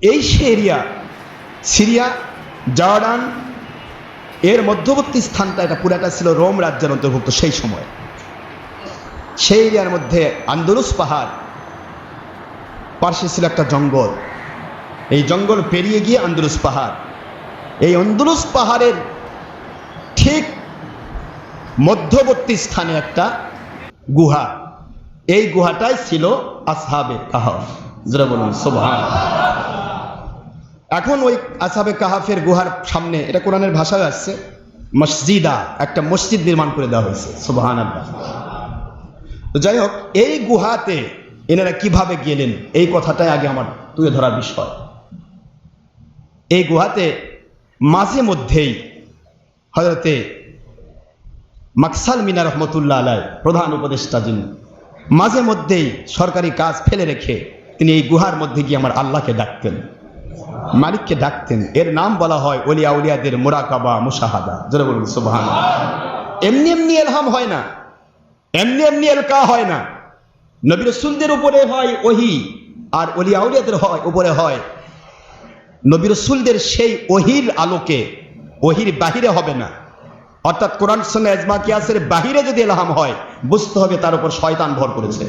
এই area Syria, Jordan এর মধ্যবর্তী স্থানটা, এটা পুরাটা ছিল রোম রাজ্যের অন্তর্ভুক্ত। সেই সময় সেই এরিয়ার মধ্যে আন্দলুস পাহাড়, পাশে ছিল একটা জঙ্গল। এই জঙ্গল পেরিয়ে গিয়ে আন্দলুস পাহাড়। এই আন্দলুস পাহাড়ের ঠিক মধ্যবর্তী স্থানে একটা গুহা। এই গুহাটাই ছিল আসহাবে কাহাফ। যারা বলুন সুবহানাল্লাহ। এখন ওই আসহাবে কাহাফের গুহার সামনে, এটা কোরআনের ভাষায় আসছে, মসজিদা, একটা মসজিদ নির্মাণ করে দেওয়া হয়েছে। সুবহানাল্লাহ। তো যাই হোক, এই গুহাতে এনারা কিভাবে গেলেন, এই কথাটাই আগে আমার তুলে ধরার বিষয়। এই গুহাতে মাঝে মধ্যেই হযরতে মাকসাল মিনা রহমতুল্লাহ আলাইহি, প্রধান উপদেষ্টা যিনি, মাঝে মধ্যেই সরকারি কাজ ফেলে রেখে তিনি এই গুহার মধ্যে গিয়ে আমার আল্লাহকে ডাকতেন, মালিককে ডাকতেন। এর নাম বলা হয় ওলিয়া উলিয়াদের মুরাকাবা, মুশাহাদা। যারা বলুন সুবহানাল্লাহ। এমনি এমনি ইলহাম হয় না, এমনি এমনি এলকা হয় না। নবী রাসূলদের উপরে হয় ওহী, আর ওলিয়া উলিয়াদের উপরে হয় নবী রাসূলদের সেই ওহীর আলোকে, ওহীর বাহিরে হবে না। অর্থাৎ কোরআন সুন্নাহ ইজমা কিয়াসের বাহিরে যদি ইলহাম হয়, বুঝতে হবে তার উপর শয়তান ভর করেছে।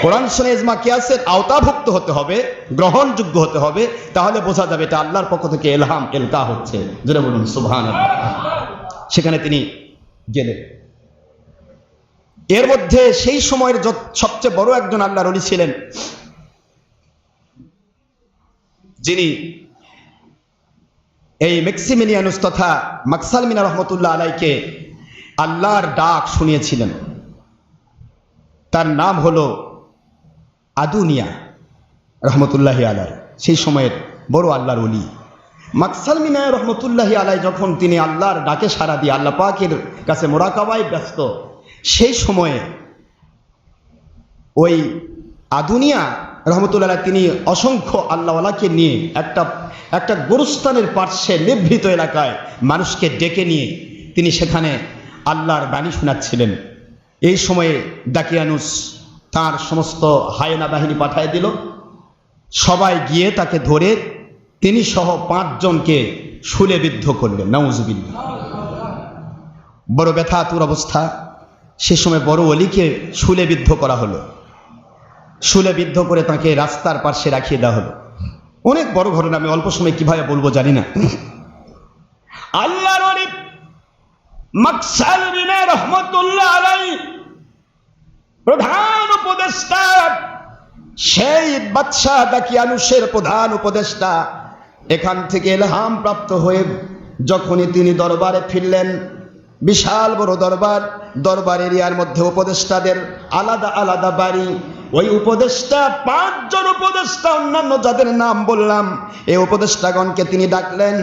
কোরআন সুন্নাহ ইজমা কিয়াসের আওতাভুক্ত হতে হবে, গ্রহণযোগ্য হতে হবে, তাহলে বোঝা যাবে এটা আল্লাহর পক্ষ থেকে ইলহাম, এলকা হচ্ছে। যারা বলুন সুবহানাল্লাহ। সেখানে তিনি গেলেন। এর মধ্যে সেই সময়ের সবচেয়ে বড় একজন আল্লাহর ওলি ছিলেন, যিনি এই ম্যাক্সিমিলিয়ানুস তথা মাকসাল মিনা রহমতুল্লাহ আলাইকে আল্লাহর ডাক শুনিয়েছিলেন। তার নাম হলো আদুনিয়া রহমতুল্লাহি আলাই, সেই সময়ের বড় আল্লাহর ওলি। মাকসাল মিনা রহমতুল্লাহি আলাই যখন তিনি আল্লাহর ডাকে সাড়া দিয়ে আল্লাহ পাকের কাছে মুরাকাবায় ব্যস্ত, সেই সময়ে ওই আদুনিয়া রহমতুল্লাহ তিনি অসংখ্য আল্লাহওয়ালাকে নিয়ে একটা গোরস্থানের পার্শ্বে নিভৃত এলাকায় মানুষকে ডেকে নিয়ে তিনি সেখানে আল্লাহর বাণী শোনাচ্ছিলেন। এই সময়ে দাকিয়ানুস তার সমস্ত হায়না বাহিনী পাঠিয়ে দিল। সবাই গিয়ে তাকে ধরে তিনি সহ 5 জনকে শুলে বিদ্ধ করলেন। নাউজুবিল্লাহ। বড় ব্যথাতুর অবস্থা। সে সময় বড় ওলিকে শুলে বিদ্ধ করা হলো। শুলে বিদ্ধ করে তাকে রাস্তার পাশে রাখিয়ে দেওয়া হলো। অনেক বড় ঘটনা, আমি অল্প সময় কিভাবে বলবো জানি না। আল্লাহর ওলি মাকসাল মিনা রহমতুল্লাহ আলাইহি, প্রধান উপদেষ্টা, সেই বাদশাহ দাকিয়ানুসের প্রধান উপদেষ্টা, এখান থেকে ইলহাম প্রাপ্ত হয়ে যখনই তিনি দরবারে ফিরলেন, বিশাল বড় দরবার এরিয়ার মধ্যে উপদেষ্টাদের আলাদা আলাদা বাড়ি। ওই উপদেষ্টা 5 জন উপদেষ্টা, অন্যান্য যাদের নাম বললাম, এই উপদেষ্টাগণকে তিনি ডাকলেন,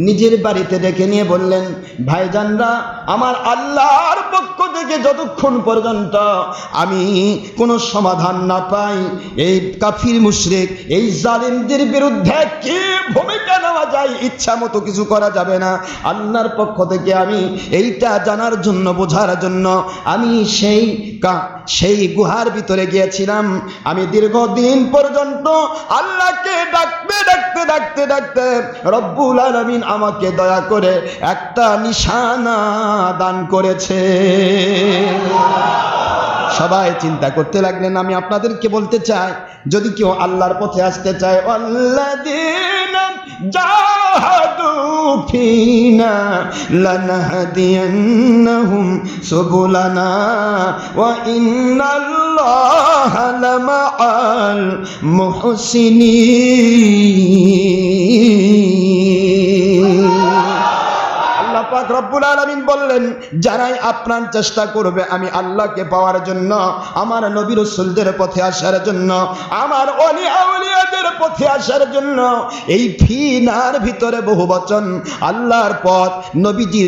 নিজের বাড়িতে ডেকে নিয়ে বললেন, ভাইজানরা, আমার আল্লাহর পক্ষ থেকে যতক্ষণ পর্যন্ত আমি কোনো সমাধান না পাই, এই কাফির মুশরিক, এই জালিমদের বিরুদ্ধে কি ভূমিকা নেওয়া যায়, ইচ্ছা মতো কিছু করা যাবে না। আল্লাহর পক্ষ থেকে আমি এইটা জানার জন্য, বোঝার জন্য আমি সেই গুহার ভিতরে গিয়েছিলাম। আমি দীর্ঘদিন পর্যন্ত আল্লাহকে ডাকতে রব্বুল আলামিন আমাকে দয়া করে একটা নিশানা দান করেছে। সবাই চিন্তা করতে লাগলেন। আমি আপনাদেরকে বলতে চাই, যদি কেউ আল্লাহর পথে আসতে চায়, আল্লাযীনা জাহাদু ফিনা লানাহদিয়ান্নাহুম সুবুলানা ওয়া ইন্নাল্লাহা লামাআল মুহসিনিন। পাক রব্বুল আলামিন বললেন, যারাই আপ্রাণ চেষ্টা করবে আমি আল্লাহকে পাওয়ার জন্য, আমার নবী রাসূলদের পথে আসার জন্য, আমার ওলি আউলিয়াদের পথে আসার জন্য, এই ফিনার ভিতরে বহু বচন, আল্লাহর পথ,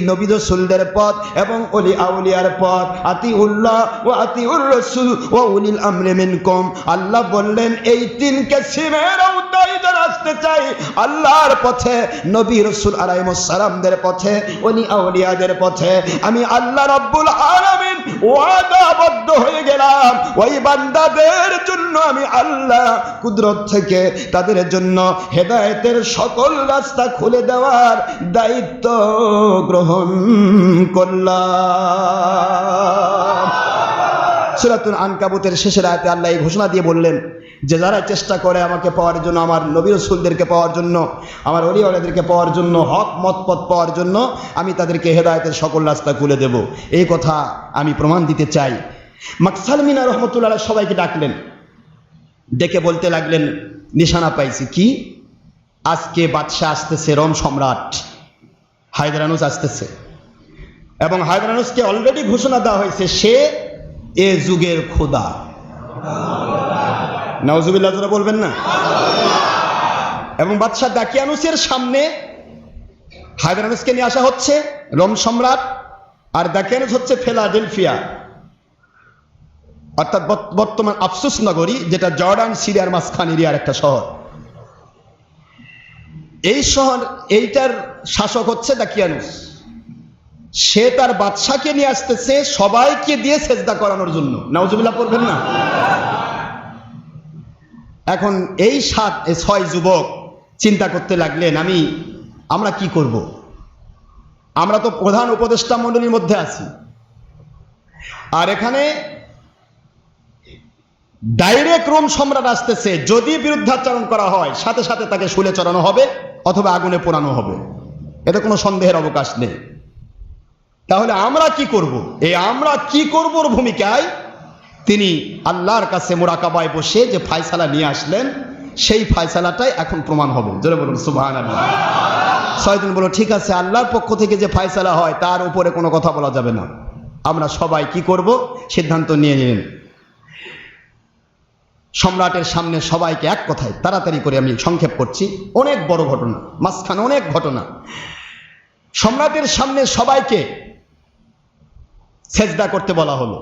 নবী রাসূলদের পথ এবং ওলি আউলিয়ার পথ, আতিউল্লাহ ওয়া আতিউর রাসূল ওয়া উলিল আমরি মিনকুম। আল্লাহ বললেন, এই 3 কিসিমের আওতায় যারা আসতে চাই আল্লাহর পথে, নবী রাসূল আলাইহিস সালামদের পথে, ওলি আউলিয়াদের পথে, আমি আল্লাহ রাব্বুল আলামিন ওয়াদাবদ্ধ হয়ে গেলাম, ওই বান্দাদের জন্য আমি আল্লাহ কুদরত থেকে তাদের জন্য হেদায়েতের সকল রাস্তা খুলে দেওয়ার দায়িত্ব গ্রহণ করলাম। সূরাতুল আনকাবুতের শেষের আয়াতে আল্লাহ এই ঘোষণা দিয়ে বললেন যে যারা চেষ্টা করে আমাকে পাওয়ার জন্য, আমার নবী রাসূলদেরকে পাওয়ার জন্য, আমার ওলি আওলিয়াদেরকে পাওয়ার জন্য, হক মতপথ পাওয়ার জন্য আমি তাদেরকে হেদায়েতের সকল রাস্তা খুলে দেব। এই কথা আমি প্রমাণ দিতে চাই। মাকসাল মিনা রহমতুল্লাহ আলাইহি সবাইকে ডাকলেন, ডেকে বলতে লাগলেন নিশানা পাইছি। কি? আজকে বাদশাহ আসতেছে, রোম সম্রাট হায়দারানুস আসতেছে, এবং হায়দারানুসকে অলরেডি ঘোষণা দেওয়া হয়েছে সে এ যুগের খোদা। নাউজুবিল্লাহ জোরে বলবেন না? এবং বাদশাহ দাকিয়ানুসের সামনে হায়দারানুসকে নিয়ে আসা হচ্ছে, রোম সম্রাট, আর দাকিয়ানুস হচ্ছে ফিলাডেলফিয়া, অর্থাৎ বর্তমান আফসুস নগরী, যেটা জর্ডান সিরিয়ার মাঝখান এরিয়ার একটা শহর। এই শহর, এইটার শাসক হচ্ছে দাকিয়ানুস। সে তার বাদশাকে নিয়ে আসতেছে সবাইকে দিয়ে সেজদা করানোর জন্য। নাউজুবিল্লাহ পড়বেন না? এখন এই 6 যুবক চিন্তা করতে লাগলেন আমরা কি করব? আমরা তো প্রধান উপদেষ্টা মণ্ডলীর মধ্যে আছি, আর এখানে ডাইরেক্ট রোম সম্রাট আসতেছে, যদি বিরুদ্ধাচরণ করা হয় সাথে সাথে তাকে শুলে চড়ানো হবে অথবা আগুনে পোড়ানো হবে, এতে কোনো সন্দেহের অবকাশ নেই। তাহলে আমরা কি করব? এই আমরা কি করবর ভূমিকায় তিনি আল্লাহর কাছে মুরাকাবায় বসে যে ফায়সালা নিয়ে আসলেন, সেই ফায়সালাটাই এখন প্রমাণ হবে। জোরে বলুন সুবহানাল্লাহ। 6 জন বলো ঠিক আছে, আল্লাহর পক্ষ থেকে যে ফায়সালা হয় তার উপরে কোনো কথা বলা যাবে না। আমরা সবাই কি করব সিদ্ধান্ত নিয়ে নিলেন। সম্রাটের সামনে সবাইকে এক কথায়, তাড়াতাড়ি করে আমি সংক্ষেপ করছি, অনেক বড় ঘটনা, মাঝখানে অনেক ঘটনা। সম্রাটের সামনে সবাইকে সেজদা করতে বলা হলো।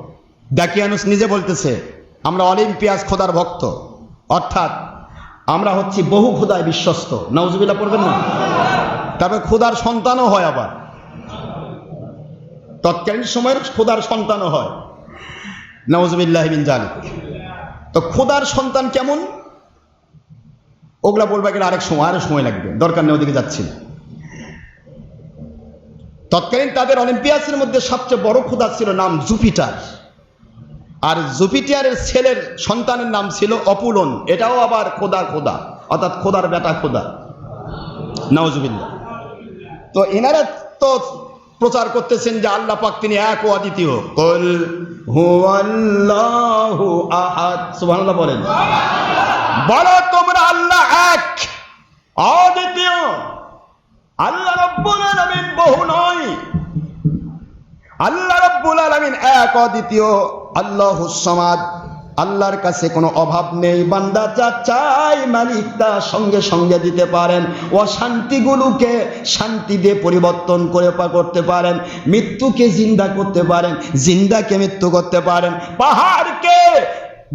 দাকিয়ানুস নিজে বলতেছে আমরা অলিম্পিয়াস খোদার ভক্ত, অর্থাৎ আমরা হচ্ছি বহু খোদায় বিশ্বস্ত। নাউজুবিল্লাহ পড়বেন না? তবে খোদার সন্তানও হয়, আবার তৎকালীন সময়ের খোদার সন্তানও হয়। নাউজুবিল্লাহ মিন যালিক। তো খোদার সন্তান কেমন ওগুলা বলবো গেলে আরেক সময় লাগবে, দরকার নেই, ওদিকে যাচ্ছি। তৎকালীন তাদের অলিম্পিয়াসের মধ্যে সবচেয়ে বড় খোদা ছিল নাম জুপিটার, আর জুপিটারের ছেলের সন্তানের নাম ছিল অপুলন, এটাও আবার খোদার খোদা, অর্থাৎ খোদার বেটা খোদা। নাউজুবিল্লাহ। তো এনারা তো প্রচার করতেছেন যে আল্লাহ পাক তিনি এক ও অদ্বিতীয়। কুল হুয়াল্লাহু আহাদ। সুবহানাল্লাহ বলেন। বলো তোমরা আল্লাহ এক, অদ্বিতীয়। আল্লাহ রাব্বুল আলামিন বহু নয়, আল্লাহ রাব্বুল আলামিন এক, অদ্বিতীয়। আল্লাহুস সামাদ, আল্লাহর কাছে কোনো অভাব নেই। বান্দা যা চাই মালিক তা সঙ্গে সঙ্গে দিতে পারেন। অশান্তিগুলোকে শান্তি দিয়ে পরিবর্তন করতে পারেন। মৃত্যুকে জিন্দা করতে পারেন, জিন্দাকে মৃত্যু করতে পারেন। পাহাড়কে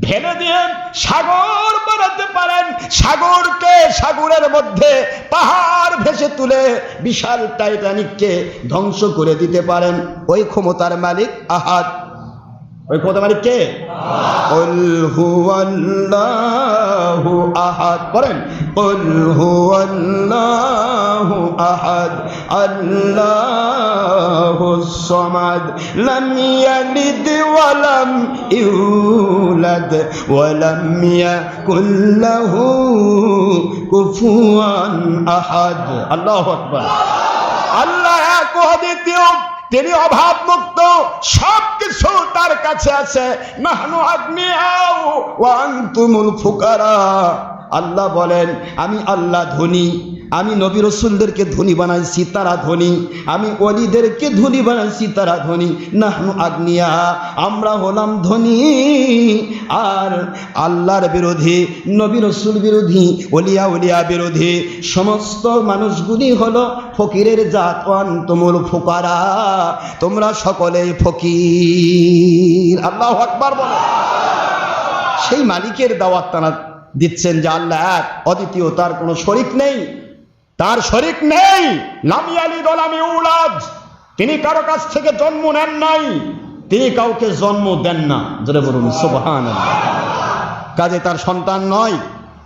ভেঙে দিয়ে সাগর বানাতে পারেন, সাগরকে সাগরের মধ্যে পাহাড় ভেসে তুলে বিশাল টাইটানিককে ধ্বংস করে দিতে পারেন। ওই ক্ষমতার মালিক আহাদ। ওই ক্ষমতার মালিক কে? কুল হুয়াল্লাহু আহাদ। বলেন কুল হুয়াল্লাহু আহাদ আল্লাহুস সামাদ লাম ইয়ালিদ ওয়া লাম ইউলাদ ওয়া লাম ইয়াকুল লাহু কুফুয়ান আহাদ। আল্লাহু আকবার। আল্লাহ এক, অদ্বিতীয়, তিনি অভাব মুক্ত, সবকিছু তার কাছে আছে। নাহনু আগনিয়াউ ওয়া আনতুমুল ফুকারা। আল্লাহ বলেন আমি আল্লাহ ধনী, আমি নবী রাসূলদেরকে ধনী বানাইছি, তারা ধনী। আমি ওলিদেরকে ধনী বানাইছি, তারা ধনী। নাহনু আগনিয়া, আমরা হলাম ধনী। আর আল্লাহর বিরোধী, নবী রাসূল বিরোধী, ওলিয়া বিরোধী সমস্ত মানুষগুলি হলো ফকিরের জাত। আনতুমুল ফুকারা, তোমরা সকলেই ফকির। আল্লাহু আকবার বলো। সেই মালিকের দাওয়াত তারা দিচ্ছেন যে আল্লাহ এক, অদ্বিতীয়, তার কোনো শরীক নেই, তার শরীক নেই। লাম ইয়ালিদ ওয়া লাম ইউলাদ, তিনি কারো কাছ থেকে জন্ম নেন নাই, তিনি কাউকে জন্ম দেন না, যেটা বলুন সুবহানাল্লাহ। কাজে তার সন্তান নয়,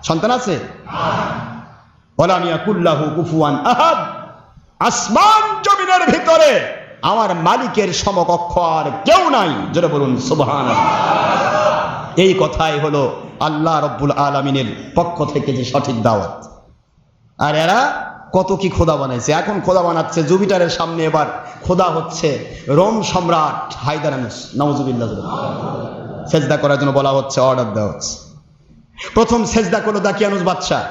সন্তান আছে, ওয়ালাম ইয়াকুল লাহু কুফুয়ান আহাদ। আসমান জমিনের ভিতরে আমার মালিকের সমকক্ষ আর কেউ নাই, যেটা বলুন সুবহানাল্লাহ। এই কথাই হলো আল্লাহ রব্বুল আলামিনের পক্ষ থেকে যে সঠিক দাওয়াত। আর এরা কত কি খোদা বানাইছে, এখন খোদা বানাচ্ছে জুপিটারের সামনে, এবার খোদা হচ্ছে রোম সম্রাট হায়দারানুস, নাউজুবিল্লাহ। সেজদা করার জন্য বলা হচ্ছে, অর্ডার দেওয়া হচ্ছে। প্রথম সেজদা করলো দাকিয়ানুস বাদশাহ,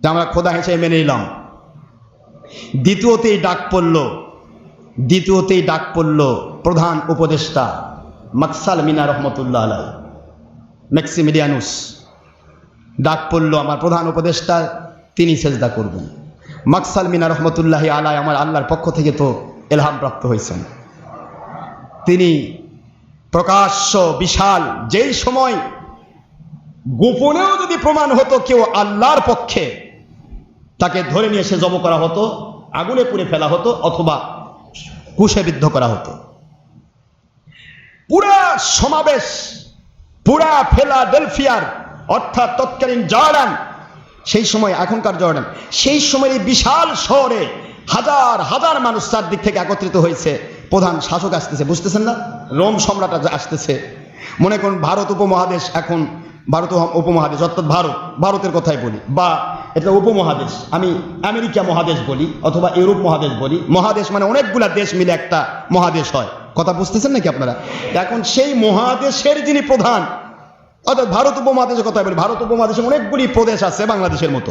যে আমরা খোদা হিসেবে মেনে নিলাম। দ্বিতীয়তেই ডাক পড়ল প্রধান উপদেষ্টা মাকসালমিনা রহমতুল্লাহ আলাই, ম্যাক্সিমিলিয়ানুস। ডাক পড়ল আমার প্রধান উপদেষ্টা, তিনি সেজদা করবেন। মাকসালমিনা রহমতুল্লাহ আলাই আমার আল্লাহর পক্ষ থেকে তো ইলহাম প্রাপ্ত হয়েছেন, তিনি প্রকাশ্য বিশাল, যেই সময় গোপনেও যদি প্রমাণ হতো কেউ আল্লাহর পক্ষে, তাকে ধরে নিয়ে এসে জব করা হতো, আগুনে পুড়ে ফেলা হতো, অথবা কুশে বিদ্ধ করা হতো। পুরা সমাবেশ, পুরা ফিলাডেলফিয়ার অর্থাৎ তৎকালীন জর্ডান, সেই সময় এখনকার জর্ডান, সেই সময়ের বিশাল শহরে হাজার হাজার মানুষ চারদিক থেকে একত্রিত হয়েছে। প্রধান শাসক আসতেছে, বুঝতেছেন না, রোম সম্রাট আসতেছে। মনে করুন ভারত উপমহাদেশ, এখন ভারত উপমহাদেশ অর্থাৎ ভারতের কথাই বলি, বা এটা উপমহাদেশ, আমি আমেরিকা মহাদেশ বলি অথবা ইউরোপ মহাদেশ বলি। মহাদেশ মানে অনেকগুলা দেশ মিলে একটা মহাদেশ হয়, কথা বুঝতেছেন নাকি আপনারা? এখন সেই মহাদেশের যিনি প্রধান, অর্থাৎ ভারত উপমহাদেশের কথা বলি, ভারত উপমহাদেশে অনেকগুলি প্রদেশ আছে বাংলাদেশের মতো।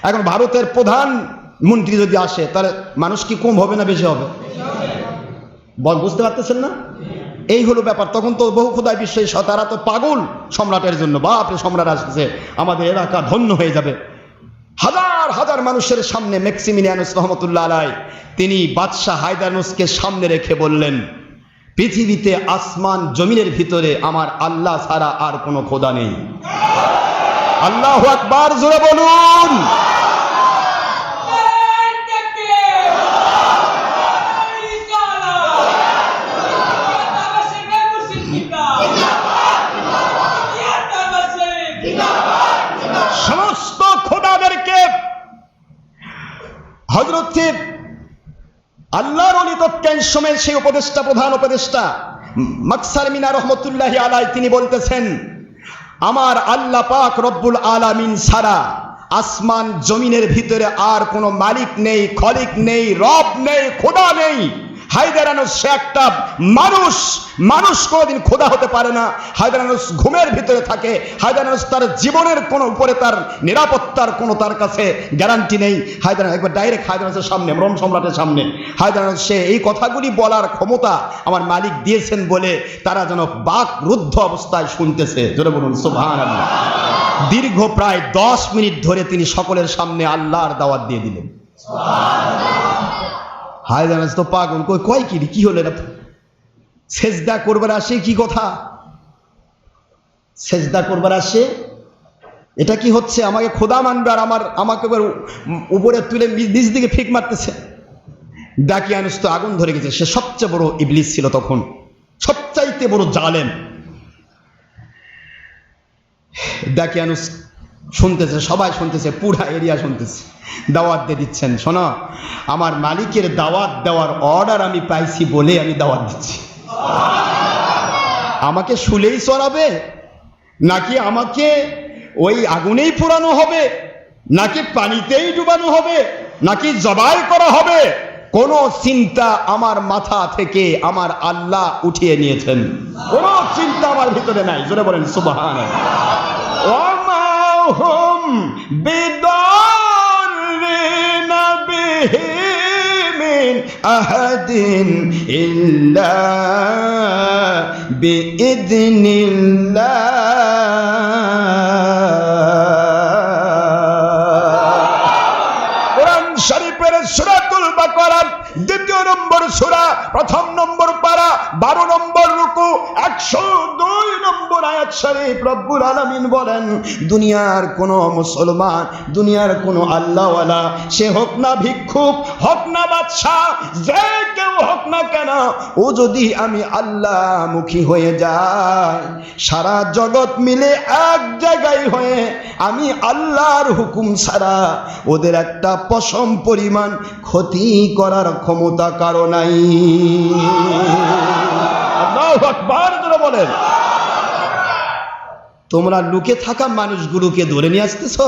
এখন ভারতের প্রধান মন্ত্রী যদি আসে, তাহলে মানুষ কি কম হবে না বেশি হবে? বুঝতে পারতেছেন না? এই হলো ব্যাপার। তখন তো বহু খোদায় বিশ্বাস, তারা তো পাগল সম্রাটের জন্য, বাপরে সম্রাট আসছে, আমাদের এলাকা ধন্য হয়ে যাবে। হাজার হাজার মানুষের সামনে ম্যাক্সিমিলিয়ানুস রহমতুল্লাহ আলাই তিনি বাদশাহ হায়দারানুসকে সামনে রেখে বললেন, পৃথিবীতে আসমান জমিনের ভিতরে আমার আল্লাহ ছাড়া আর কোনো খোদা নেই। আল্লাহু আকবার, জোরে বলুন। সমস্ত খোদাদেরকে হযরত আল্লাহর ওলি তৎকালীন সময়ের সেই উপদেষ্টা, প্রধান উপদেষ্টা মাকসালমিনা রহমতুল্লাহি আলাই, তিনি বলতেছেন, আমার আল্লাহ পাক রব্বুল আলামিন ছাড়া আসমান জমিনের ভিতরে আর কোনো মালিক নেই, খলিক নেই, রব নেই, খোদা নেই। হায়দারানুস সে একটা মানুষ কোনোদিন খোদা হতে পারে না। হায়দারানুস ঘুমের ভিতরে থাকে। হায়দারানুস তার জীবনের কোনো উপরে তার নিরাপত্তার কোনো তার কাছে গ্যারান্টি নেই। হায়দারানুস একবার ডাইরেক্ট হায়দারানুসের সামনে, রোম সম্রাটের সামনে হায়দারানুস সে এই কথাগুলি বলার ক্ষমতা আমার মালিক দিয়েছেন বলে তারা যেন বাক রুদ্ধ অবস্থায় শুনতেছে, জোরে বলুন সুবহানাল্লাহ। দীর্ঘ প্রায় 10 মিনিট ধরে তিনি সকলের সামনে আল্লাহর দাওয়াত দিয়ে দিলেন। হায়দারানুস তো পাগল, কয় কি হলো এটা? সেজদা করবার আসে, কি কথা সেজদা করবার আসে, এটা কি হচ্ছে? আমাকে খোদা মানবে আর আমাকে উপরে তুলে নিচ দিকে ফিক মারতেছে। দাকিয়ানুস তো আগুন ধরে গেছে, সে সবচেয়ে বড় ইবলিস ছিল তখন, সবচাইতে বড় জালেম। দাকিয়ানুস শুনতেছে, সবাই শুনতেছে, পুরা এরিয়া শুনতেছে, দাওয়াত দিয়ে দিচ্ছেন, শোনো আমার মালিকের দাওয়াত দেওয়ার অর্ডার আমি পাইছি বলে আমি দাওয়াত দিচ্ছি। আমাকে শুলেই চড়াবে, নাকি আমাকে ওই আগুনেই পোড়ানো হবে, নাকি পানিতেই ডুবানো হবে, নাকি জবাই করা হবে, কোনো চিন্তা আমার মাথা থেকে আমার আল্লাহ উঠিয়ে নিয়েছেন, কোনো চিন্তা আমার ভিতরে নাই। জোরে বলেন সুবহানাল্লাহ। ওমা হুম বিদাররিনা বিহি মিন আহাদিন ইল্লা বিইذنিল্লাহ। কোরআন শরীফের সূরাতুল বাকারা 2 নম্বর সূরা, 1 নম্বর পারা, 12 নম্বর রুকু, 102 নম্বর আয়াত আয়াত শরীফ রব্বুল আলামিন বলেন, দুনিয়ার কোন মুসলমান, দুনিয়ার কোন আল্লাহওয়ালা, সে হোক না ভিক্ষুক, হোক না বাদশাহ, যে কেউ হোক না কেন, ও যদি আমি আল্লাহ মুখী হয়ে যায়, সারা জগৎ মিলে এক জায়গায় হয়ে আমি আল্লাহর হুকুম ছাড়া ওদের একটা পশম পরিমাণ ক্ষতি করার ক্ষমতা কারো নাই। আল্লাহু আকবার জোরে বলেন। তোমরা লুকে থাকা মানুষগুলোকে ধরে নিয়ে আসতেছো,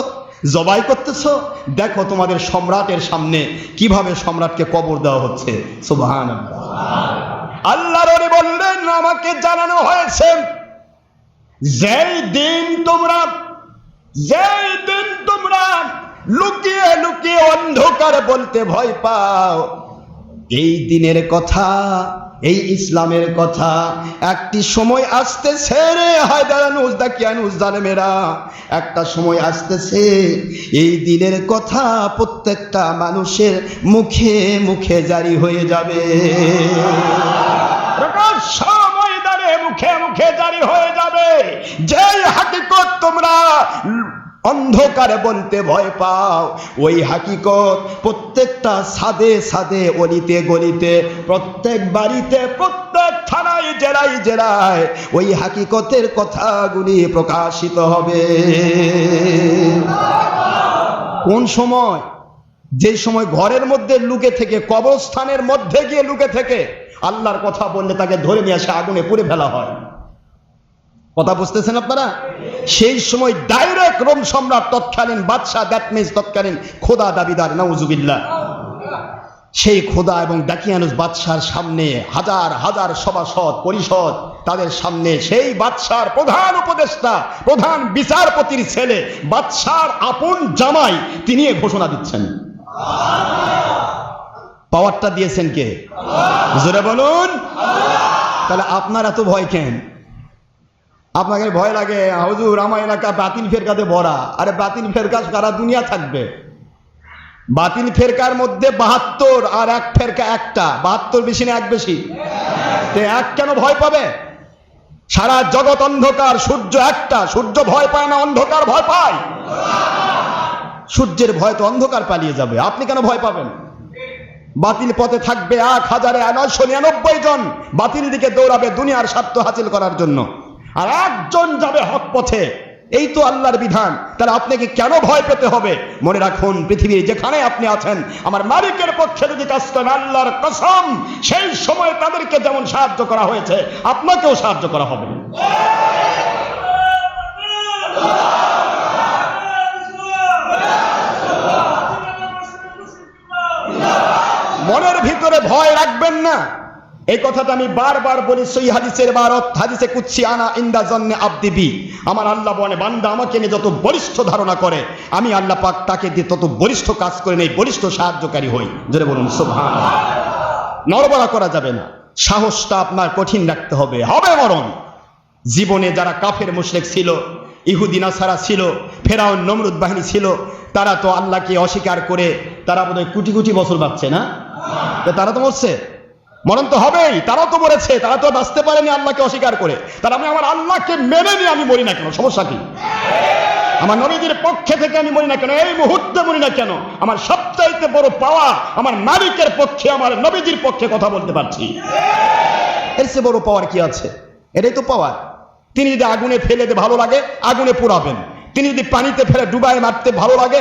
জবাই করতেছো। দেখো তোমাদের সম্রাটের সামনে কিভাবে সম্রাটকে কবর দেওয়া হচ্ছে। সুবহানাল্লাহ। আল্লাহর ওলি বললেন, আমাকে জানানো হয়েছে যেই দিন তোমরা লুকিয়ে লুকিয়ে অন্ধকার বলতে ভয় পাও, এই দিনের কথা, এই ইসলামের কথা একটি সময় আসতেছে রে হায়দারানুস দাকিয়ানুস জালেমেরা, একটা সময় আসতেছে, এই দিনের কথা প্রত্যেকটা মানুষের মুখে মুখে জারি হয়ে যাবে। ময়দানে মুখে মুখে জারি হয়ে যাবে। যেই হাকিকত তোমরা অন্ধকারে বলতে ভয় পাও, ওই হাকিকত প্রত্যেকটা ছাদে ছাদে, অলিতে গলিতে, প্রত্যেক বাড়িতে, প্রত্যেক থানায়, জেলায় জেলায় ওই হাকিকতের কথাগুলি প্রকাশিত হবে। কোন সময়? যে সময় ঘরের মধ্যে লুকে থেকে, কবরস্থানের মধ্যে গিয়ে লুকে থেকে আল্লাহর কথা বললে তাকে ধরে নিয়ে আসে আগুনে পুড়ে ফেলা হয়। কথা বুঝতেছেন আপনারা? সেই সময় ডাইরেক্ট রোম সম্রাট, তৎকালীন বাদশাহ, দ্যাট মিন্স তৎকালীন খোদা দাবিদার, নাউজুবিল্লাহ, সেই খোদা এবং দাকিয়ানুস বাদশার সামনে হাজার হাজার সভাসদ পরিষদ, তাদের সামনে সেই বাদশার প্রধান উপদেষ্টা, প্রধান বিচারপতির ছেলে, বাদশার আপন জামাই, তিনি ঘোষণা দিচ্ছেন। পাওয়ারটা দিয়েছেন কে? জোরে বলুন। তাহলে আপনারা তো ভয় কেন? আপনাকে ভয় লাগে, হুজুর আমার এলাকা বাতিল ফেরকাতে ভরা। আরে বাতিল ফেরকা সারা দুনিয়া থাকবে। বাতিল ফেরকার মধ্যে 72 আর এক ফেরকা একটা। 72 বেশি না এক বেশি? এক কেন ভয় পাবে? সারা জগৎ অন্ধকার, সূর্য একটা। সূর্য ভয় পায় না, অন্ধকার ভয় পায়। সূর্যের ভয় তো অন্ধকার পালিয়ে যাবে, আপনি কেন ভয় পাবেন? বাতিল পথে থাকবে 1999 জন বাতিল দিকে দৌড়াবে দুনিয়ার স্বার্থ হাসিল করার জন্য, আর একজন যাবে হক পথে। এই তো আল্লাহর বিধান। তাহলে আপনাকে কেন ভয় পেতে হবে? মনে রাখুন, পৃথিবীর যেখানে আপনি আছেন, আমার মালিকের পক্ষে যদি কাজ করেন, আল্লাহর কসম, সেই সময় তাদেরকে যেমন সাহায্য করা হয়েছে, আপনাকেও সাহায্য করা হবে। মনের ভিতরে ভয় রাখবেন না। এই কথাটা আমি বারবার বলি, সহিহ হাদিসের ইবারত, হাদিসে কুদসি, আনা ইনদা জন্নে আবদি বি। আমার আল্লাহ বলে, বান্দা আমাকে নিয়ে যত বলিষ্ঠ ধারণা করে, আমি আল্লাহ পাক তাকে দিয়ে তত বলিষ্ঠ কাজ করে নেই, বলিষ্ঠ সাহায্যকারী হই। জোরে বলুন সুবহানাল্লাহ। নড়বড়া করা যাবে না, সাহসটা আপনার কঠিন রাখতে হবে। হবে মরণ। জীবনে যারা কাফের মুশরিক ছিল, ইহুদি নাসারা ছিল, ফেরাউন নমরুদ বাহিনী ছিল, তারা তো আল্লাহকে অস্বীকার করে তারা বোধহয় কোটি কোটি বছর বাঁচছে না? তারা তো মরছে, মরণ তো হবেই। তারাও তো মরেছে, তারা তো বাঁচতে পারেনি আল্লাহকে অস্বীকার করে। তারা আমি আমার আল্লাহকে মেনে নিয়ে আমি মরি না কেন? সমস্যা কি? আমার নবীজির পক্ষে থেকে আমি মরি না কেন? এই মুহূর্তে মরি না কেন? আমার সবচাইতে বড় পাওয়া আমার মালিকের পক্ষে, আমার নবীজির পক্ষে কথা বলতে পারছি। এর চেয়ে বড় পাওয়ার কি আছে? এটাই তো পাওয়ার। তিনি যদি আগুনে ফেলে দিয়ে ভালো লাগে, আগুনে পোড়াবেন। তিনি যদি পানিতে ফেলে ডুবায় মারতে ভালো লাগে,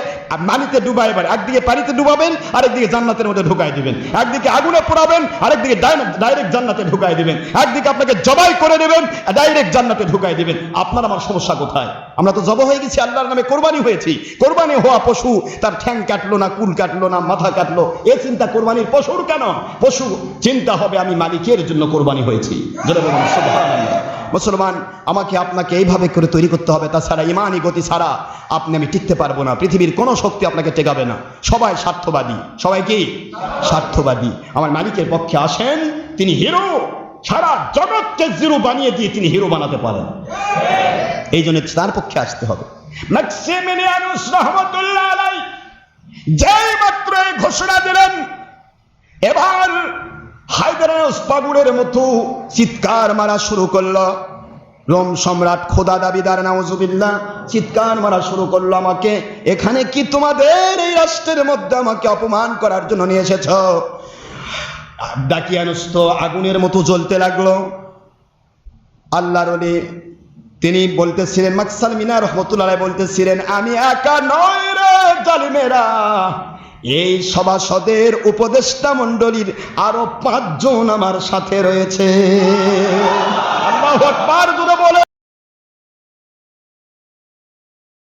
পানিতে ডুবায়, একদিকে পানিতে ডুবাবেন, আরেকদিকে জান্নাতের মধ্যে ঢুকাই দিবেন। একদিকে আগুনে পোড়াবেন, আরেকদিকে ডাইরেক্ট জান্নাতে ঢুকাই দিবেন। একদিকে আপনাকে জবাই করে দেবেন, ডাইরেক্ট জান্নাতে ঢুকাই দিবেন। আপনার আমার সমস্যা কোথায়? আমরা তো জব হয়ে গেছি, আল্লাহর নামে কোরবানি হয়েছি। কোরবানি হওয়া পশু তার ঠ্যাং কাটলো না, কুল কাটলো না, মাথা কাটলো, এ চিন্তা কোরবানির পশুর কেন? পশু চিন্তা হবে আমি মালিকের জন্য কোরবানি হয়েছি। জোরে বলুন সুবহানাল্লাহ। মুসলমান, আমাকে আপনাকে এইভাবে করে তৈরি করতে হবে, তাছাড়া ইমানি গতি ছাড়া আপনি আমি টিকতে পারবো না। পৃথিবীর কোনো শক্তি আপনাকে টেকাবে না। সবাই স্বার্থবাদী। সবাই কি স্বার্থবাদী? আমার মালিকের পক্ষে আসেন, তিনি হিরো। সারা জগৎকে জিরো বানিয়ে দিয়ে তিনি হিরো বানাতে পারেন। এই জন্য তার পক্ষে আসতে হবে। ম্যাক্সিমিলিয়ানুস রাহমাতুল্লাহ আলাইহি যেই মাত্র এই ঘোষণা দিলেন, এবার হায়দারানুস পাগলের মতো চিৎকার মারা শুরু করলো। রোম সম্রাট খোদা দাবিদার নাউজুবিল্লাহ চিৎকার মারা শুরু করলো, আমাকে এখানে কি তোমাদের এই রাষ্ট্রের মধ্যে আমাকে অপমান করার জন্য নিয়ে এসেছ? দাকিয়ানুস তো আগুনের মতো জ্বলতে লাগলো। আল্লাহর ওলি তিনি বলতেছিলেন, মাকসাল মিনা রহমতুল্লাহ বলতেছিলেন, আমি একা নয় রে জালিমেরা, এই সভাসদের উপদেষ্টা মণ্ডলীর আরো 5 জন আমার সাথে রয়েছে। আল্লাহু আকবার জোরে বলে।